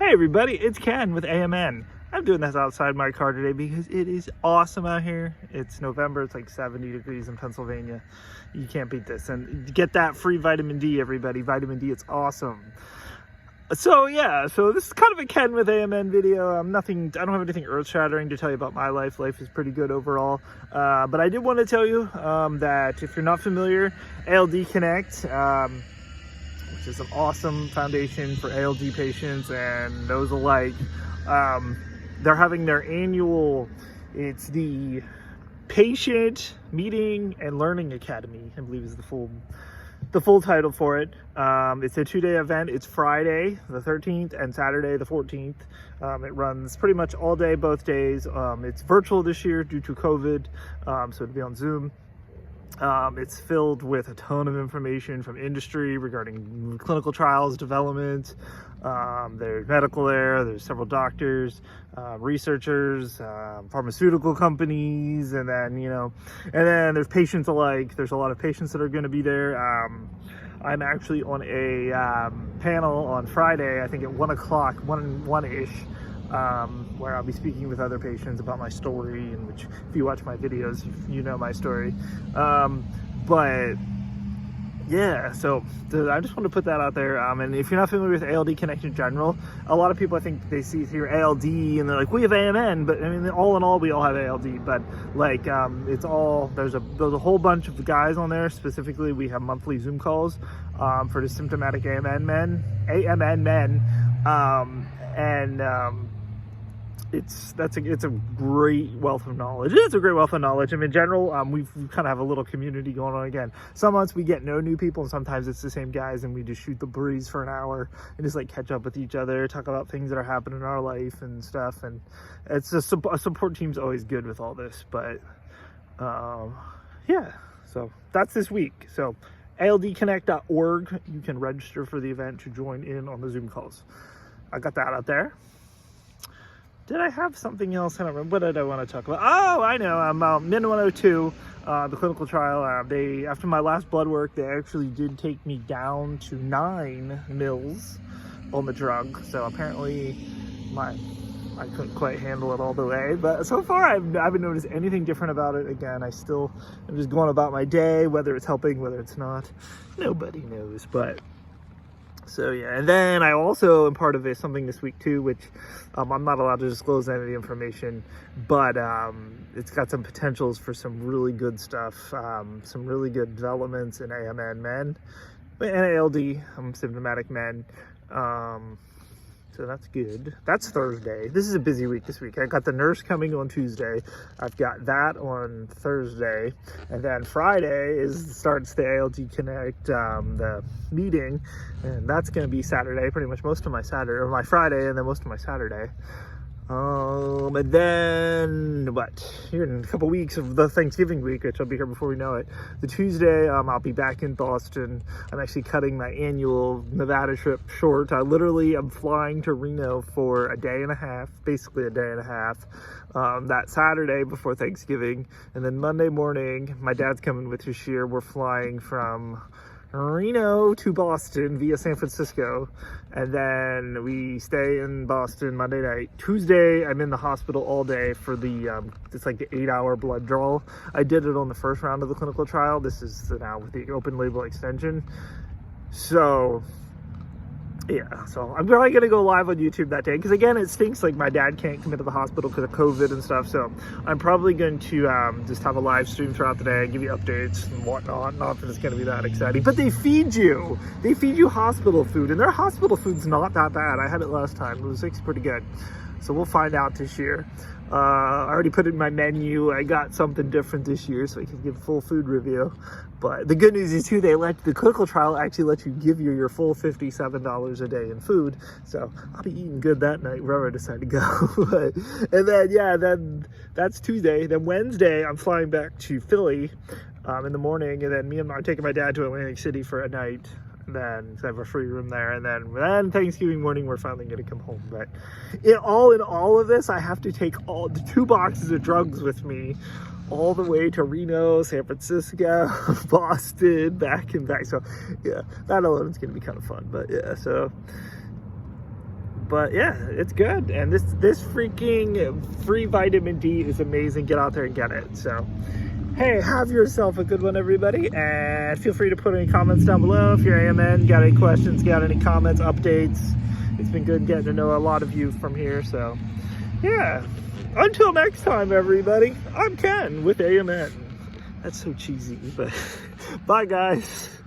Hey everybody, it's Ken with AMN. I'm doing this outside my car today because it is awesome out here. It's November, it's like 70 degrees in Pennsylvania. You can't beat this. And get that free vitamin D, everybody. Vitamin D, it's awesome. So this is kind of a Ken with AMN video. I don't have anything earth-shattering to tell you about my life. Life is pretty good overall. But I did want to tell you that if you're not familiar, ALD Connect, which is an awesome foundation for ALD patients and those alike. They're having their annual, it's the Patient Meeting and Learning Academy, I believe is the full title for it. It's a 2-day event. It's Friday the 13th and Saturday the 14th. It runs pretty much all day, both days. It's virtual this year due to COVID, so it'll be on Zoom. It's filled with a ton of information from industry regarding clinical trials, development. There's medical there's several doctors, researchers, pharmaceutical companies, and then there's patients alike. There's a lot of patients that are going to be there. I'm actually on a panel on Friday, I think at 1 o'clock, 1-ish, where I'll be speaking with other patients about my story, in which if you watch my videos, you know my story. But yeah, so I just want to put that out there. And if you're not familiar with ALD Connect in general, a lot of people, I think they see here ALD and they're like, we have AMN, but I mean, all in all, we all have ALD, but like, it's all, there's a whole bunch of guys on there. Specifically, we have monthly Zoom calls, for the symptomatic AMN men, it's a great wealth of knowledge. It's a great wealth of knowledge. I mean, in general, we kind of have a little community going on. Again, some months we get no new people, and sometimes it's the same guys, and we just shoot the breeze for an hour and just like catch up with each other, talk about things that are happening in our life and stuff. And it's a support team's always good with all this. But yeah, so that's this week. So aldconnect.org, you can register for the event to join in on the Zoom calls. I got that out there. Did I have something else? I don't remember. What did I want to talk about? Oh, I know. MN 102, the clinical trial. After my last blood work, they actually did take me down to 9 mils on the drug. So apparently I couldn't quite handle it all the way. But so far, I haven't noticed anything different about it. Again, I'm just going about my day, whether it's helping, whether it's not. Nobody knows, but... So yeah, and then I also am part of something this week too, which I'm not allowed to disclose any of the information, but it's got some potentials for some really good stuff, some really good developments in AMN men and ALD, symptomatic men. So that's good. That's Thursday. This is a busy week this week. I got the nurse coming on Tuesday. I've got that on Thursday. And then Friday starts the ALD Connect, the meeting. And that's going to be Saturday, pretty much most of my Saturday, or my Friday, and then most of my Saturday. And then here in a couple weeks of the Thanksgiving week, which I'll be here before we know it, the Tuesday, I'll be back in Boston. I'm actually cutting my annual Nevada trip short. I'm flying to Reno for a day and a half, basically a day and a half, that Saturday before Thanksgiving. And then Monday morning, my dad's coming with this year. We're flying from Reno to Boston via San Francisco, and then we stay in Boston Monday night. Tuesday, I'm in the hospital all day for it's like the 8-hour blood draw. I did it on the first round of the clinical trial. This is now with the open label extension. So yeah, so I'm probably going to go live on YouTube that day, because again, it stinks, like my dad can't come into the hospital because of COVID and stuff, so I'm probably going to just have a live stream throughout the day, give you updates and whatnot. Not that it's going to be that exciting, but they feed you hospital food, and their hospital food's not that bad. I had it last time. It was pretty good. So we'll find out this year. I already put it in my menu. I got something different this year so I can give a full food review. But the good news is too, the clinical trial actually lets you give your full $57 a day in food. So I'll be eating good that night wherever I decide to go. And then that's Tuesday. Then Wednesday, I'm flying back to Philly in the morning, and then I'm taking my dad to Atlantic City for a night. Then I have a free room there, and then Thanksgiving morning we're finally going to come home. But in all of this, I have to take all the 2 boxes of drugs with me all the way to Reno, San Francisco, Boston, back and back. So yeah, that alone is going to be kind of fun. But yeah, so But yeah, it's good. And this freaking free vitamin D is amazing. Get out there and get it. So hey, have yourself a good one, everybody. And feel free to put any comments down below. If you're AMN, got any questions, got any comments, updates. It's been good getting to know a lot of you from here. So yeah, until next time, everybody, I'm Ken with AMN. That's so cheesy, but bye, guys.